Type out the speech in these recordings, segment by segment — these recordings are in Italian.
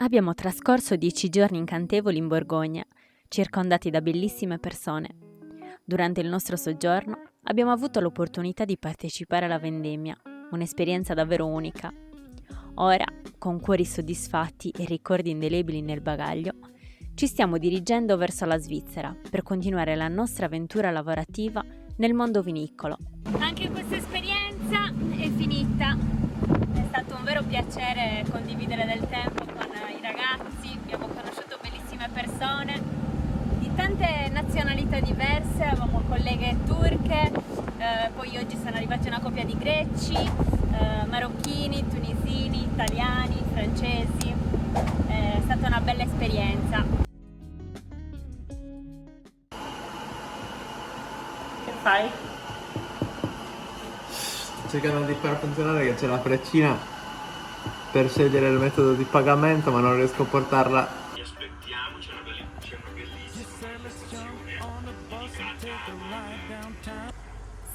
Abbiamo trascorso 10 giorni incantevoli in Borgogna, circondati da bellissime persone. Durante il nostro soggiorno abbiamo avuto l'opportunità di partecipare alla vendemmia, un'esperienza davvero unica. Ora, con cuori soddisfatti e ricordi indelebili nel bagaglio, ci stiamo dirigendo verso la Svizzera per continuare la nostra avventura lavorativa nel mondo vinicolo. Anche questa esperienza è finita. È stato un vero piacere condividere del tempo con i ragazzi, abbiamo conosciuto bellissime persone di tante nazionalità diverse, avevamo colleghe turche, poi oggi sono arrivati una coppia di greci, marocchini, tunisini, italiani, francesi. È stata una bella esperienza. Che fai? Cercando di far funzionare che c'è la freccina per scegliere il metodo di pagamento, ma non riesco a portarla. Aspettiamo, c'è una bellissima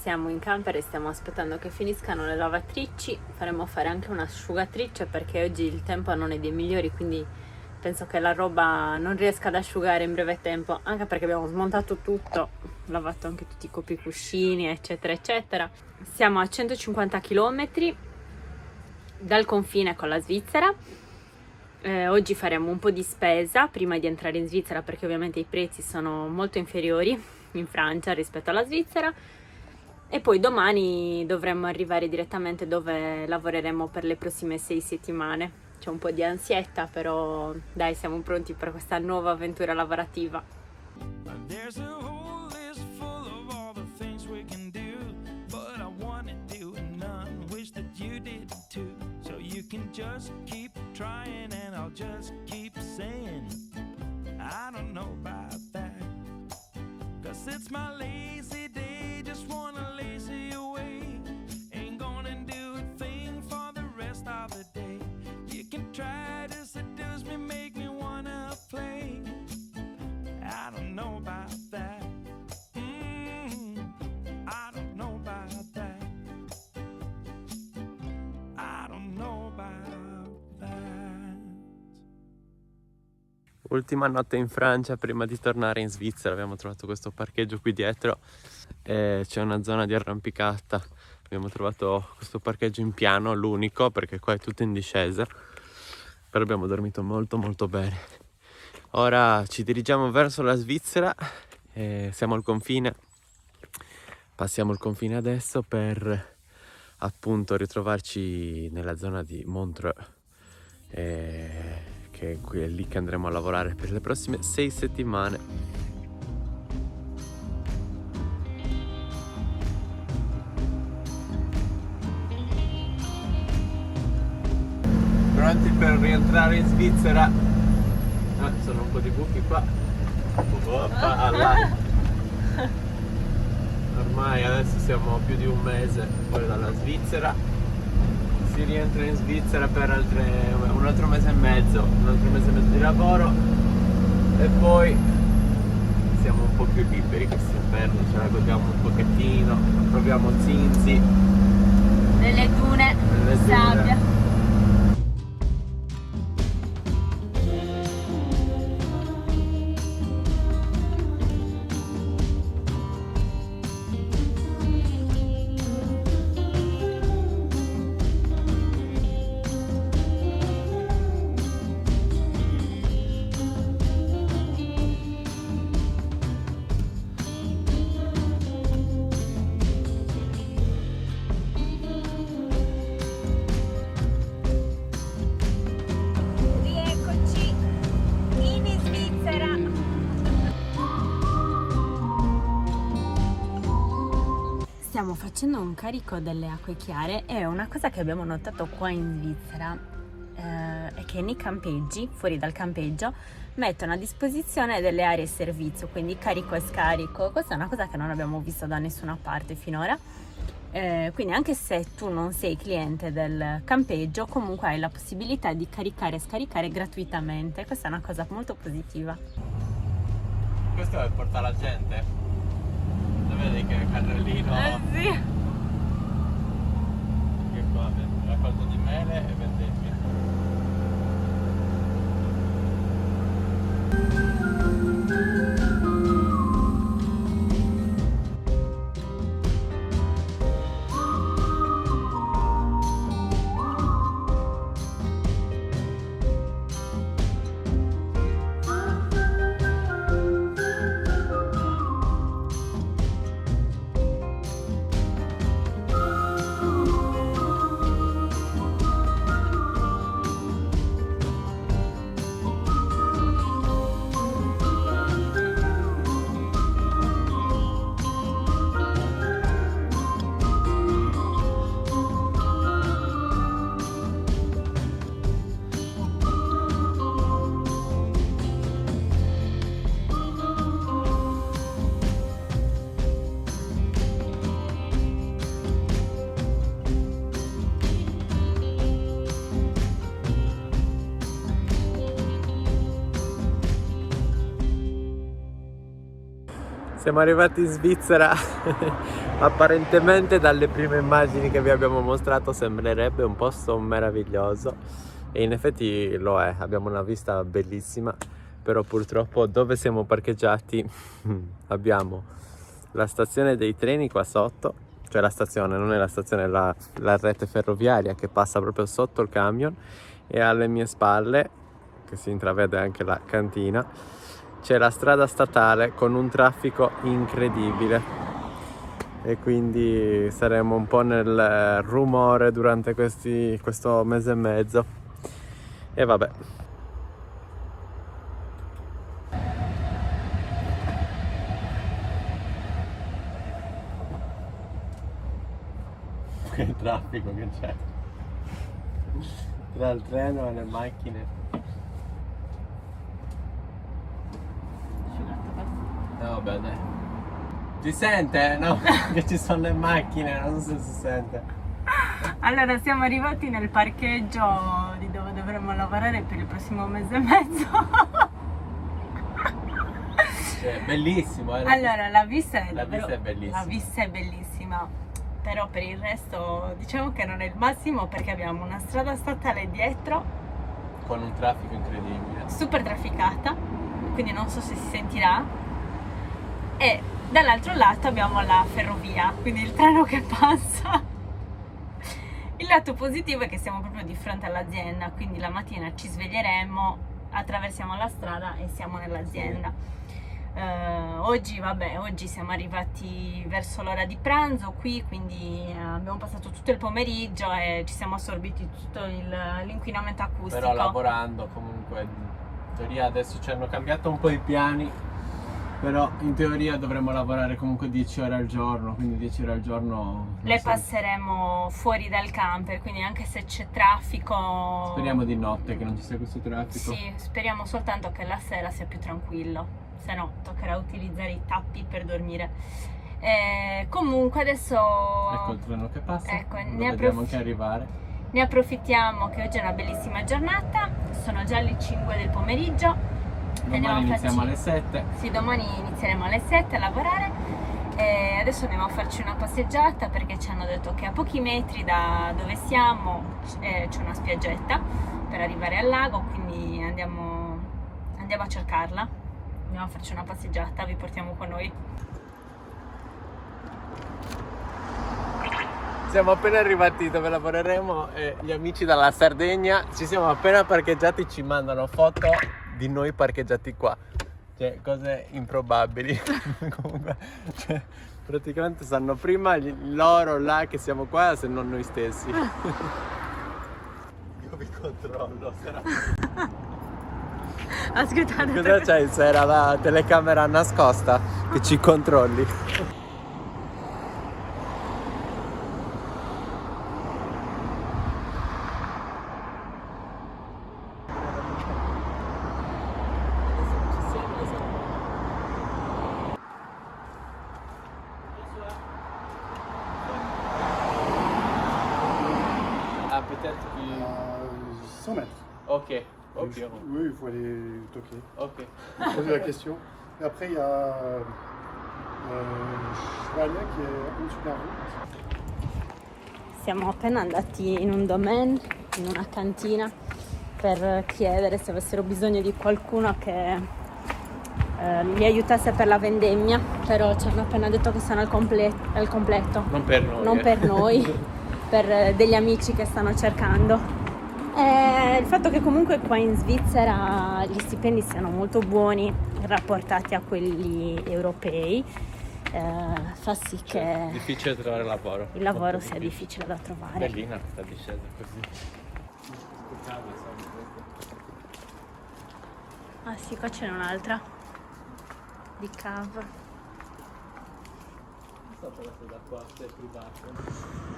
Siamo in camper e stiamo aspettando che finiscano le lavatrici. Faremo fare anche un'asciugatrice perché oggi il tempo non è dei migliori, quindi penso che la roba non riesca ad asciugare in breve tempo, anche perché abbiamo smontato tutto, lavato anche tutti i copricuscini eccetera eccetera. Siamo a 150 km dal confine con la Svizzera. Oggi faremo un po' di spesa prima di entrare in Svizzera, perché ovviamente i prezzi sono molto inferiori in Francia rispetto alla Svizzera, e poi domani dovremmo arrivare direttamente dove lavoreremo per le prossime 6 settimane. C'è un po' di ansietta, però dai, siamo pronti per questa nuova avventura lavorativa. There's a whole list full of all the things we can do, but I wanna do none, wish that you did too. So you can just keep trying and I'll just keep saying I don't know about that, 'cause it's my lazy day, just wanna lazy away, ain't gonna do a thing for the rest of the day. You can try to seduce me, make me wanna play, I don't know about that. I don't know about that. I don't know about that. Ultima notte in Francia prima di tornare in Svizzera. Abbiamo trovato questo parcheggio qui dietro, c'è una zona di arrampicata. Abbiamo trovato questo parcheggio in piano, l'unico, perché qua è tutto in discesa, però abbiamo dormito molto molto bene. Ora ci dirigiamo verso la Svizzera, siamo al confine, passiamo il confine adesso per appunto ritrovarci nella zona di Montreux, che è lì che andremo a lavorare per le prossime 6 settimane. Pronti per rientrare in Svizzera? Sono un po' di buchi qua. Ormai adesso siamo più di un mese fuori dalla Svizzera. Si rientra in Svizzera per un altro mese e mezzo di lavoro, e poi siamo un po' più liberi quest'inverno, ce la godiamo un pochettino, proviamo Zinzi Nelle dune di sabbia. Stiamo facendo un carico delle acque chiare, e una cosa che abbiamo notato qua in Svizzera è che nei campeggi, fuori dal campeggio, mettono a disposizione delle aree servizio, quindi carico e scarico. Questa è una cosa che non abbiamo visto da nessuna parte finora, quindi anche se tu non sei cliente del campeggio, comunque hai la possibilità di caricare e scaricare gratuitamente. Questa è una cosa molto positiva. Questo è porta la gente. Lo vedi che carrellino? Sì. Che qua raccolta di mele e vendemmia. Siamo arrivati in Svizzera. Apparentemente dalle prime immagini che vi abbiamo mostrato sembrerebbe un posto meraviglioso e in effetti lo è, abbiamo una vista bellissima, però purtroppo dove siamo parcheggiati abbiamo la stazione dei treni qua sotto, cioè la stazione, non è la stazione, la rete ferroviaria che passa proprio sotto il camion, e alle mie spalle, che si intravede anche la cantina, c'è la strada statale con un traffico incredibile e quindi saremo un po' nel rumore durante questo mese e mezzo e vabbè. Che traffico che c'è tra il treno e le macchine. No, vabbè, dai. Si sente? No, che ci sono le macchine, non so se si sente. Allora, siamo arrivati nel parcheggio di dove dovremmo lavorare per il prossimo mese e mezzo. Cioè, bellissimo, Allora, la vista è vista è bellissima. La vista è bellissima, però per il resto diciamo che non è il massimo perché abbiamo una strada statale dietro, con un traffico incredibile. super trafficata, quindi non so se si sentirà. E dall'altro lato abbiamo la ferrovia, quindi il treno che passa. Il lato positivo è che siamo proprio di fronte all'azienda, quindi la mattina ci sveglieremo, attraversiamo la strada e siamo nell'azienda. Oggi siamo arrivati verso l'ora di pranzo qui, quindi abbiamo passato tutto il pomeriggio e ci siamo assorbiti tutto l'inquinamento acustico. Però lavorando comunque, in teoria adesso ci hanno cambiato un po' i piani, però in teoria dovremmo lavorare comunque 10 ore al giorno, quindi 10 ore al giorno le passeremo fuori dal camper, quindi anche se c'è traffico... Speriamo di notte che non ci sia questo traffico. Sì, speriamo soltanto che la sera sia più tranquillo, se no toccherà utilizzare i tappi per dormire. Comunque adesso... Ecco il treno che passa, ecco, lo vediamo anche arrivare. Ne approfittiamo che oggi è una bellissima giornata, sono già le 5 del pomeriggio. Domani iniziamo alle 7. Sì, domani inizieremo alle 7 a lavorare e adesso andiamo a farci una passeggiata perché ci hanno detto che a pochi metri da dove siamo c'è una spiaggetta per arrivare al lago, quindi andiamo a cercarla, andiamo a farci una passeggiata, vi portiamo con noi. Siamo appena arrivati dove lavoreremo e gli amici dalla Sardegna ci siamo appena parcheggiati, ci mandano foto di noi parcheggiati qua, cioè cose improbabili. Comunque, cioè, praticamente sanno prima loro là che siamo qua se non noi stessi. Io vi controllo, sarà... Aspettate, cosa c'hai? Se era la telecamera nascosta che ci controlli. Peut-être 100 mètres. Ok, ok. Oui, il faut aller toquer. Ok. Poser la question. Et après, il y a Schwalia qui est au-dessus de la route. siamo appena andati in un domaine, in una cantina, per chiedere se avessero bisogno di qualcuno che li aiutasse per la vendemmia, però ci hanno appena detto che sono al completo. Non per noi. Non per noi, per degli amici che stanno cercando. Il fatto che comunque qua in Svizzera gli stipendi siano molto buoni rapportati a quelli europei fa sì che è difficile trovare lavoro. il lavoro sia difficile da trovare. Bellina questa discesa così. Ah sì, qua c'è un'altra di cava. Non so però se da qua se è privato.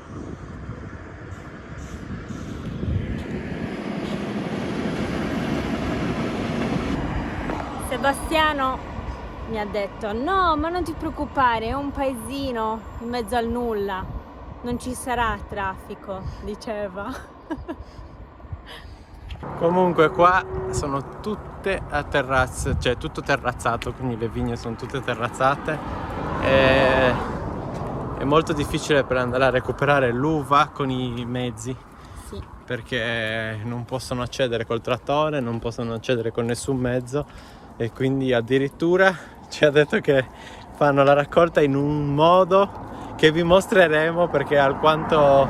Sebastiano mi ha detto: no, ma non ti preoccupare, è un paesino in mezzo al nulla, non ci sarà traffico, diceva. Comunque qua sono tutte a terrazze, cioè tutto terrazzato, quindi le vigne sono tutte terrazzate È molto difficile per andare a recuperare l'uva con i mezzi, Sì. perché non possono accedere col trattore, non possono accedere con nessun mezzo, e quindi addirittura ci ha detto che fanno la raccolta in un modo che vi mostreremo, perché è alquanto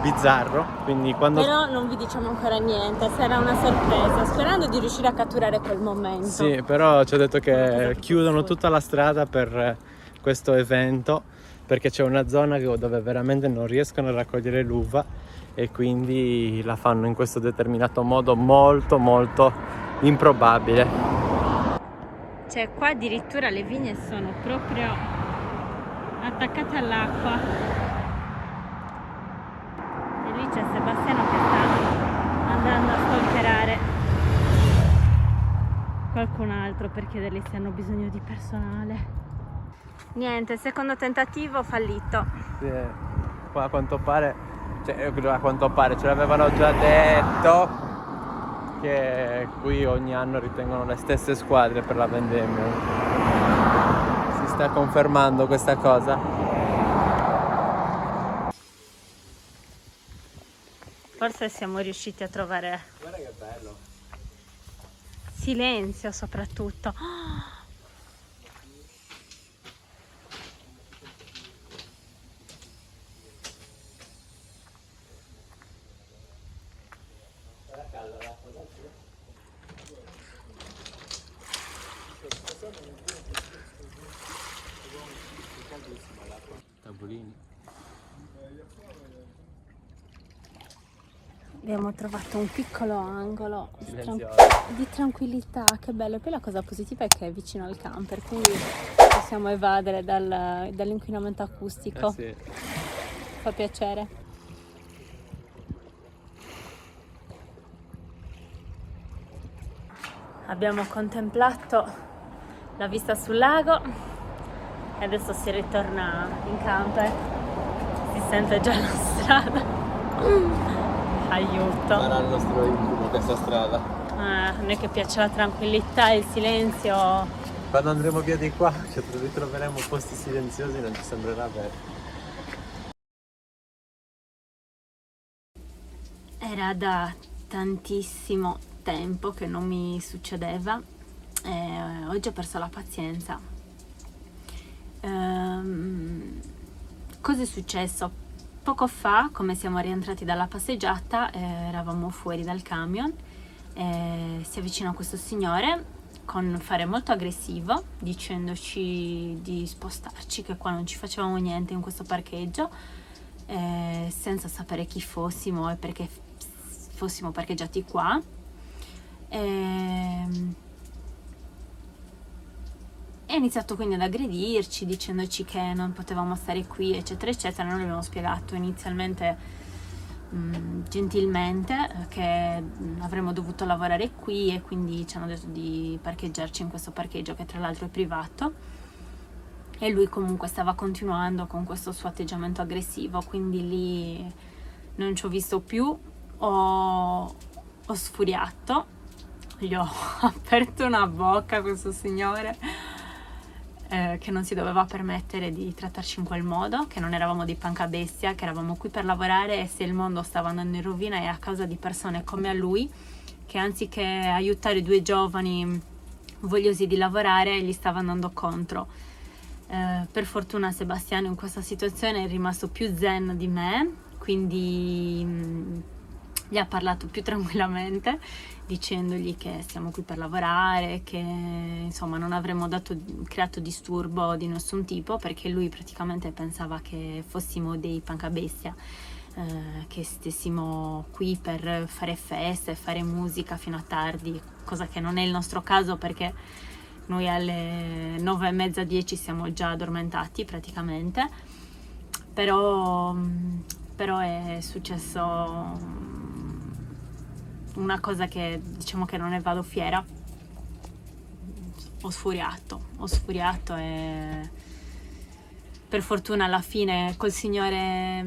bizzarro. Quindi quando... Però non vi diciamo ancora niente, sarà una sorpresa, sperando di riuscire a catturare quel momento. Sì, però ci ha detto Una cosa che che chiudono fuori. tutta la strada per questo evento, perché c'è una zona dove veramente non riescono a raccogliere l'uva, e quindi la fanno in questo determinato modo molto molto improbabile. Cioè qua addirittura le vigne sono proprio attaccate all'acqua. E lì c'è Sebastiano che sta andando a stalkerare qualcun altro per chiedergli se hanno bisogno di personale. Niente, secondo tentativo fallito. Sì, qua a quanto pare, ce l'avevano già detto che qui ogni anno ritengono le stesse squadre per la vendemmia. Si sta confermando questa cosa. Forse siamo riusciti a trovare Guarda che bello. silenzio soprattutto. Tavolini. Abbiamo trovato un piccolo angolo Silenzioso. di tranquillità, che bello. E poi la cosa positiva è che è vicino al camper, quindi possiamo evadere dall'inquinamento acustico. Sì. Fa piacere. Abbiamo contemplato la vista sul lago e adesso si ritorna in camper. Si sente già la strada. Aiuto. Sarà il nostro incubo questa strada. A noi che piace la tranquillità e il silenzio. Quando andremo via di qua, ci ritroveremo posti silenziosi, non ci sembrerà vero. Era da tantissimo tempo che non mi succedeva e oggi ho perso la pazienza. Cosa è successo? Poco fa, come siamo rientrati dalla passeggiata, eravamo fuori dal camion e si avvicina questo signore con fare molto aggressivo, dicendoci di spostarci, che qua non ci facevamo niente in questo parcheggio, senza sapere chi fossimo e perché fossimo parcheggiati qua. E ha iniziato quindi ad aggredirci, dicendoci che non potevamo stare qui, eccetera eccetera. Noi abbiamo spiegato inizialmente gentilmente che avremmo dovuto lavorare qui e quindi ci hanno detto di parcheggiarci in questo parcheggio, che tra l'altro è privato, e lui comunque stava continuando con questo suo atteggiamento aggressivo, quindi lì non ci ho visto più, ho sfuriato, gli ho aperto una bocca a questo signore che non si doveva permettere di trattarci in quel modo, che non eravamo dei pancabestia, che eravamo qui per lavorare, e se il mondo stava andando in rovina è a causa di persone come a lui, che anziché aiutare due giovani vogliosi di lavorare gli stava andando contro. Per fortuna Sebastiano in questa situazione è rimasto più zen di me, quindi gli ha parlato più tranquillamente, dicendogli che siamo qui per lavorare, che insomma non avremmo creato disturbo di nessun tipo, perché lui praticamente pensava che fossimo dei pancabestia, che stessimo qui per fare feste, fare musica fino a tardi, cosa che non è il nostro caso, perché noi alle 9:30, 10 siamo già addormentati praticamente. Però è successo una cosa che diciamo che non ne vado fiera. Ho sfuriato e per fortuna alla fine col signore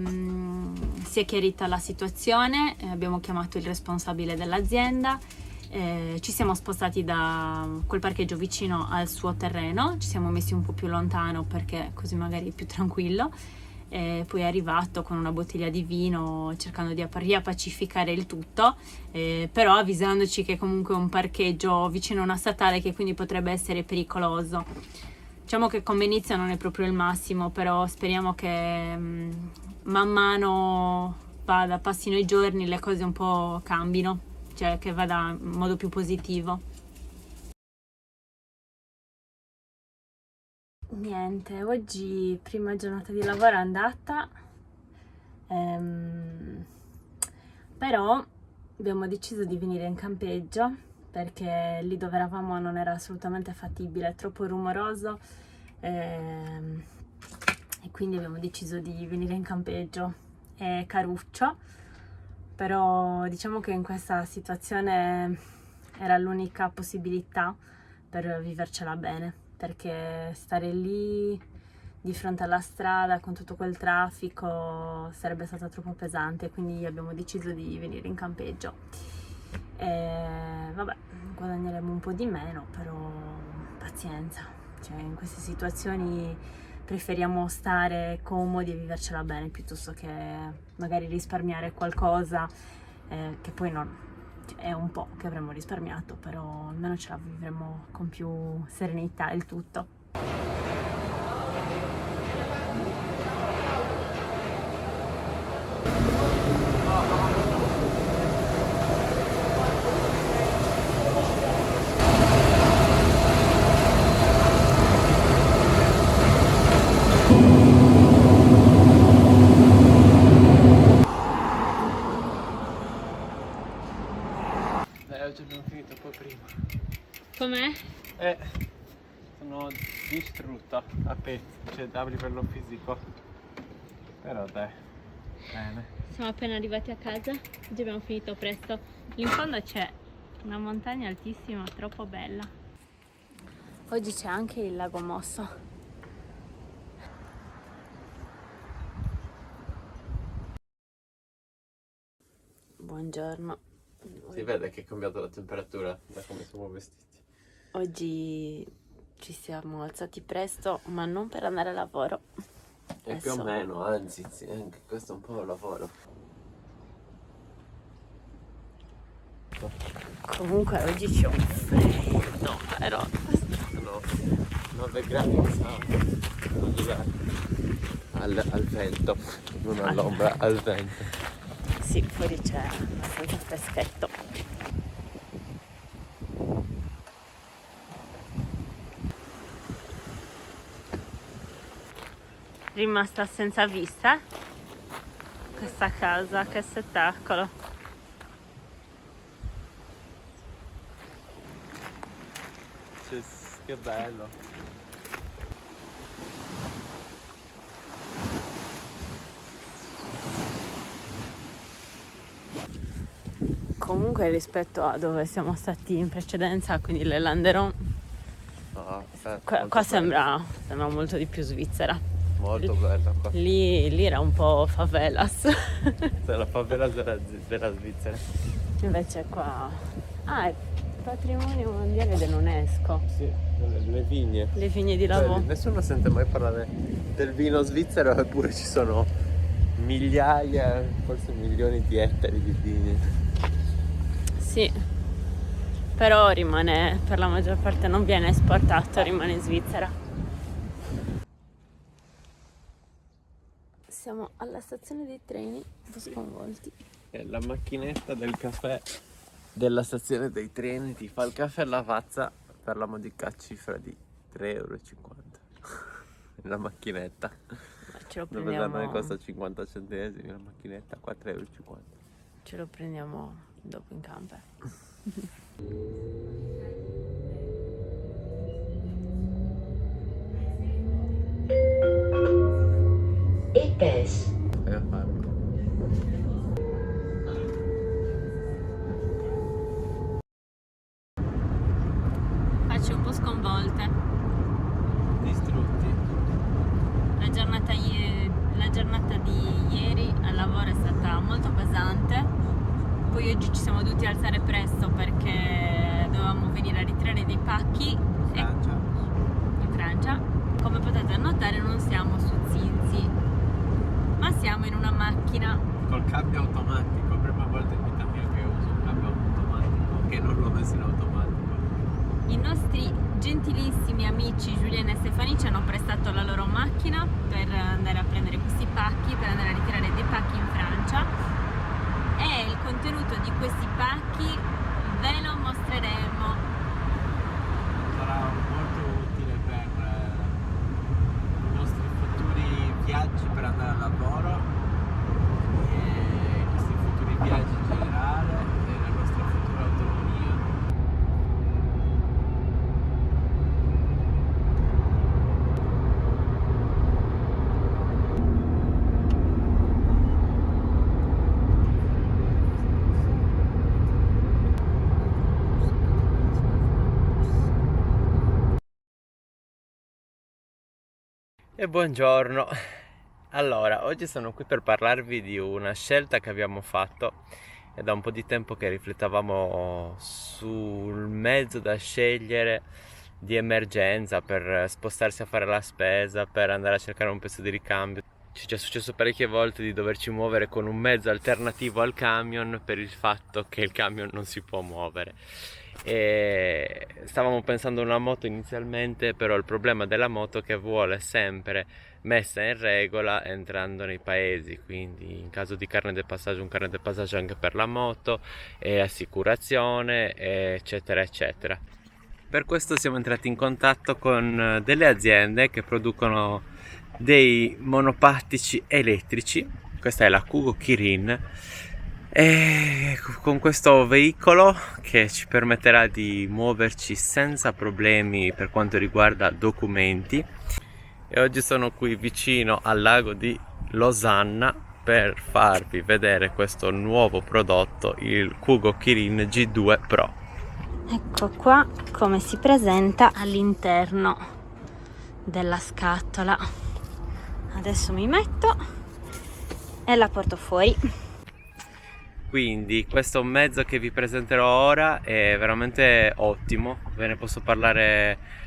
si è chiarita la situazione, abbiamo chiamato il responsabile dell'azienda Ci siamo spostati da quel parcheggio vicino al suo terreno, ci siamo messi un po' più lontano perché così magari è più tranquillo. Poi è arrivato con una bottiglia di vino cercando di riappacificare il tutto, però avvisandoci che comunque è un parcheggio vicino a una statale che quindi potrebbe essere pericoloso. Diciamo che come inizio non è proprio il massimo, però speriamo che man mano passino i giorni, le cose un po' cambino, cioè che vada in modo più positivo. Niente, oggi prima giornata di lavoro è andata, però abbiamo deciso di venire in campeggio perché lì dove eravamo non era assolutamente fattibile, è troppo rumoroso, e quindi abbiamo deciso di venire in campeggio. È caruccio, però diciamo che in questa situazione era l'unica possibilità per vivercela bene, perché stare lì di fronte alla strada con tutto quel traffico sarebbe stato troppo pesante, quindi abbiamo deciso di venire in campeggio. Vabbè, guadagneremo un po' di meno, però pazienza, cioè in queste situazioni preferiamo stare comodi e vivercela bene piuttosto che magari risparmiare qualcosa, che poi non è un po' che avremmo risparmiato, però almeno ce la vivremo con più serenità il tutto. Oggi abbiamo finito un po' prima. Com'è? Sono distrutto a pezzi, cioè a livello fisico. Però dai, bene. Siamo appena arrivati a casa, oggi abbiamo finito presto. Lì in fondo c'è una montagna altissima, troppo bella. Oggi c'è anche il lago Mosso. Buongiorno. Si vede che è cambiata la temperatura da come siamo vestiti. Oggi ci siamo alzati presto, ma non per andare a lavoro. E più o meno, anzi, sì, anche questo è un po' un lavoro. Comunque oggi c'è un freddo, però Sono 9 gradi di sabato. Al vento, non all'ombra, al vento. sì, fuori c'è abbastanza freschetto. Rimasta senza vista questa casa, che spettacolo. Che bello. Comunque rispetto a dove siamo stati in precedenza, quindi le Landeron, qua sembra molto di più Svizzera. Molto bella qua. Lì era un po' favelas. La favela della Svizzera. Invece qua è patrimonio mondiale dell'UNESCO. Sì, le vigne. Le vigne di Lavò. Nessuno sente mai parlare del vino svizzero, eppure ci sono migliaia, forse milioni di ettari di vigne. Sì, però rimane, per la maggior parte non viene esportato, rimane in Svizzera. Siamo alla stazione dei treni, un po' sconvolti. E la macchinetta del caffè della stazione dei treni ti fa il caffè a Lavazza per la modica cifra di 3,50 €. La macchinetta. Ce lo Dove da noi prendiamo, costa 50 centesimi, la macchinetta 4,50 €. ce lo prendiamo dopo in camper. It is. Fai a farlo. Facce un po' sconvolte. Distrutti. La giornata di ieri al lavoro è stata molto pesante, poi oggi ci siamo dovuti alzare presto perché dovevamo venire a ritirare dei pacchi in Francia. Come potete notare non siamo su Zinzi, ma siamo in una macchina col cambio automatico, prima volta in vita mia che uso un cambio automatico, che non l'ho messo in automatico. I nostri gentilissimi amici Giuliana e Stefani ci hanno prestato la loro macchina per andare a prendere questi pacchi, per andare a ritirare dei pacchi in Francia, e il contenuto di questi pacchi ve lo mostreremo. Sarà molto utile per i nostri futuri viaggi per andare al lavoro e i nostri futuri viaggi in generale e la nostra futura autonomia. E buongiorno. Allora, oggi sono qui per parlarvi di una scelta che abbiamo fatto. È da un po' di tempo che riflettavamo sul mezzo da scegliere di emergenza per spostarsi a fare la spesa, per andare a cercare un pezzo di ricambio. Ci è successo parecchie volte di doverci muovere con un mezzo alternativo al camion per il fatto che il camion non si può muovere. E stavamo pensando a una moto inizialmente, però il problema della moto è che vuole sempre messa in regola entrando nei paesi, quindi in caso di carnet de passaggio un carnet de passaggio anche per la moto, e assicurazione, eccetera eccetera. Per questo siamo entrati in contatto con delle aziende che producono dei monopattici elettrici. Questa è la Kugo Kirin, e con questo veicolo che ci permetterà di muoverci senza problemi per quanto riguarda documenti. E oggi sono qui vicino al lago di Losanna per farvi vedere questo nuovo prodotto, il Kugo Kirin G2 Pro. Ecco qua come si presenta all'interno della scatola. Adesso mi metto e la porto fuori. Quindi questo mezzo che vi presenterò ora è veramente ottimo, ve ne posso parlare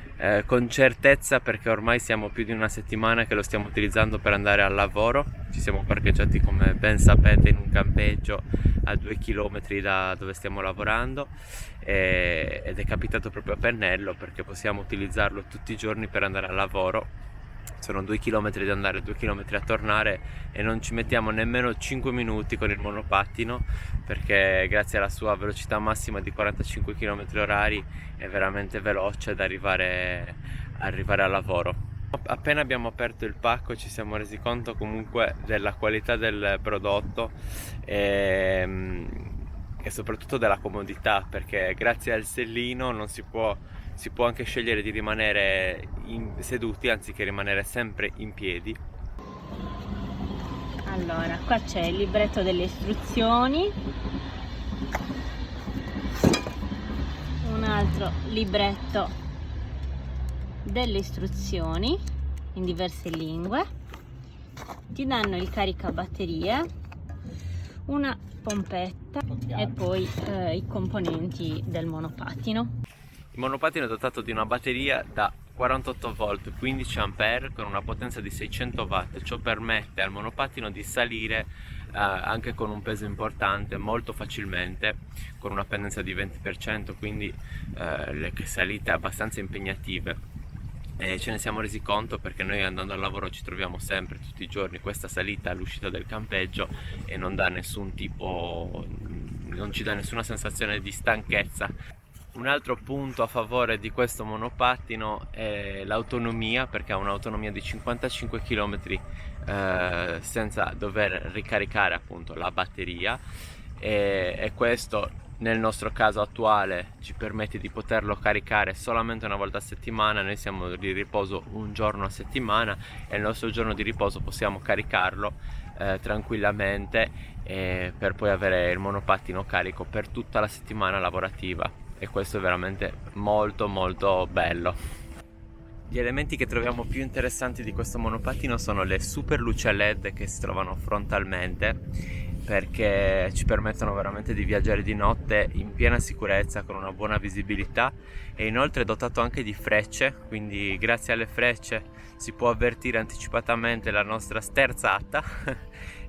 con certezza perché ormai siamo più di una settimana che lo stiamo utilizzando per andare al lavoro. Ci siamo parcheggiati, come ben sapete, in un campeggio a 2 km da dove stiamo lavorando, ed è capitato proprio a pennello perché possiamo utilizzarlo tutti i giorni per andare al lavoro. Sono 2 km da andare, 2 km a tornare, e non ci mettiamo nemmeno 5 minuti con il monopattino perché grazie alla sua velocità massima di 45 km/h è veramente veloce ad arrivare al lavoro. Appena abbiamo aperto il pacco ci siamo resi conto comunque della qualità del prodotto e soprattutto della comodità, perché grazie al sellino si può anche scegliere di rimanere seduti anziché rimanere sempre in piedi. Allora, qua c'è il libretto delle istruzioni, un altro libretto delle istruzioni in diverse lingue, ti danno il caricabatterie, una pompetta e poi i componenti del monopattino. Il monopattino è dotato di una batteria da 48 volt 15 ampere con una potenza di 600 watt. Ciò permette al monopattino di salire anche con un peso importante molto facilmente, con una pendenza di 20%, quindi le salite abbastanza impegnative. E ce ne siamo resi conto perché noi andando al lavoro ci troviamo sempre tutti i giorni questa salita all'uscita del campeggio e non ci dà nessuna sensazione di stanchezza. Un altro punto a favore di questo monopattino è l'autonomia, perché ha un'autonomia di 55 km senza dover ricaricare appunto la batteria, e questo nel nostro caso attuale ci permette di poterlo caricare solamente una volta a settimana. Noi siamo di riposo un giorno a settimana e il nostro giorno di riposo possiamo caricarlo tranquillamente per poi avere il monopattino carico per tutta la settimana lavorativa. E questo è veramente molto molto bello. Gli elementi che troviamo più interessanti di questo monopattino sono le super luci a LED che si trovano frontalmente, perché ci permettono veramente di viaggiare di notte in piena sicurezza con una buona visibilità, e inoltre è dotato anche di frecce, quindi grazie alle frecce si può avvertire anticipatamente la nostra sterzata.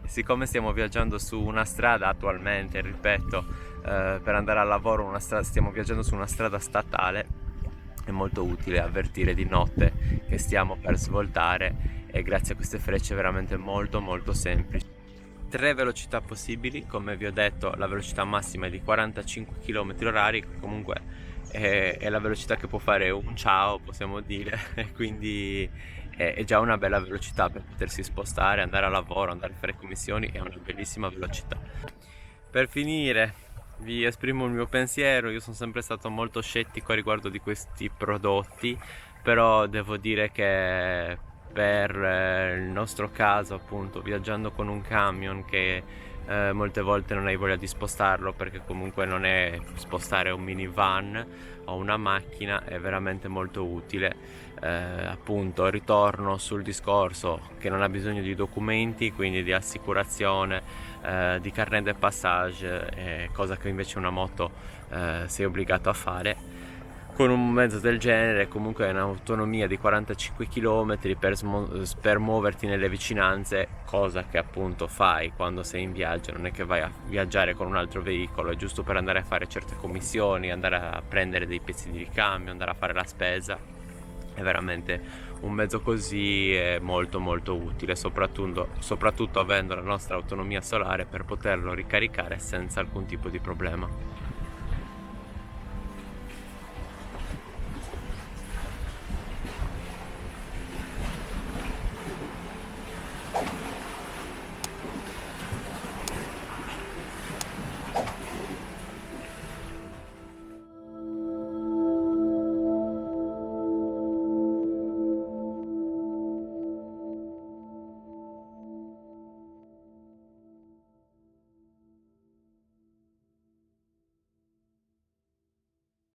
Siccome stiamo viaggiando su una strada attualmente, ripeto, per andare al lavoro stiamo viaggiando su una strada statale, è molto utile avvertire di notte che stiamo per svoltare, e grazie a queste frecce veramente molto molto semplici. 3 velocità possibili, come vi ho detto la velocità massima è di 45 km/h, comunque è la velocità che può fare un ciao, possiamo dire, e quindi è già una bella velocità per potersi spostare, andare a lavoro, andare a fare commissioni, è una bellissima velocità. Per finire vi esprimo il mio pensiero: io sono sempre stato molto scettico a riguardo di questi prodotti, però devo dire che per il nostro caso, appunto, viaggiando con un camion che molte volte non hai voglia di spostarlo, perché comunque non è spostare un minivan o una macchina, è veramente molto utile. Appunto, ritorno sul discorso che non ha bisogno di documenti, quindi di assicurazione, di carnet de passage, cosa che invece una moto sei obbligato a fare. Con un mezzo del genere comunque hai un'autonomia di 45 km per muoverti nelle vicinanze, cosa che appunto fai quando sei in viaggio. Non è che vai a viaggiare con un altro veicolo, è giusto per andare a fare certe commissioni, andare a prendere dei pezzi di ricambio, andare a fare la spesa. È veramente un mezzo così è molto molto utile, soprattutto avendo la nostra autonomia solare per poterlo ricaricare senza alcun tipo di problema.